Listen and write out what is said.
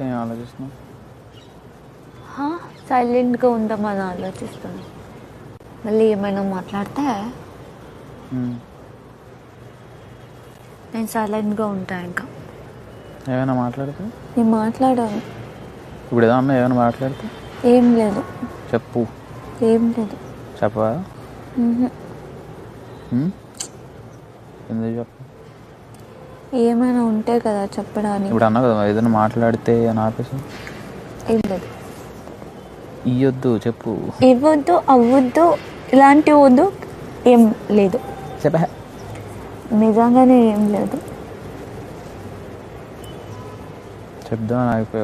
ఏం ఆలోచిస్తున్నావు? సైలెంట్గా ఉంటామని ఆలోచిస్తాను. మళ్ళీ ఏమైనా మాట్లాడితే నేను సైలెంట్గా ఉంటా. ఇంకా ఏమైనా మాట్లాడితే నేను మాట్లాడాను. ఇప్పుడు ఏదన్నా ఏమైనా మాట్లాడితే ఏం లేదు. చెప్పు. ఏం లేదు. చెప్పవా? ఎందుకు చెప్పు? ఏమైనా ఉంటే కదా చెప్పడానికి. ఇప్పుడు అన్నా కదా ఏదైనా మాట్లాడితే అని ఆపేసి. ఏం లేదు. ఇయ్యొద్దు చెప్పు. ఇవ్వద్దు, అవ్వద్దు, ఇలాంటి వద్దు, ఏం లేదు. చెప్పా. నిజంగానే ఏం లేదు. చెప్దామని ఆగిపోయావు.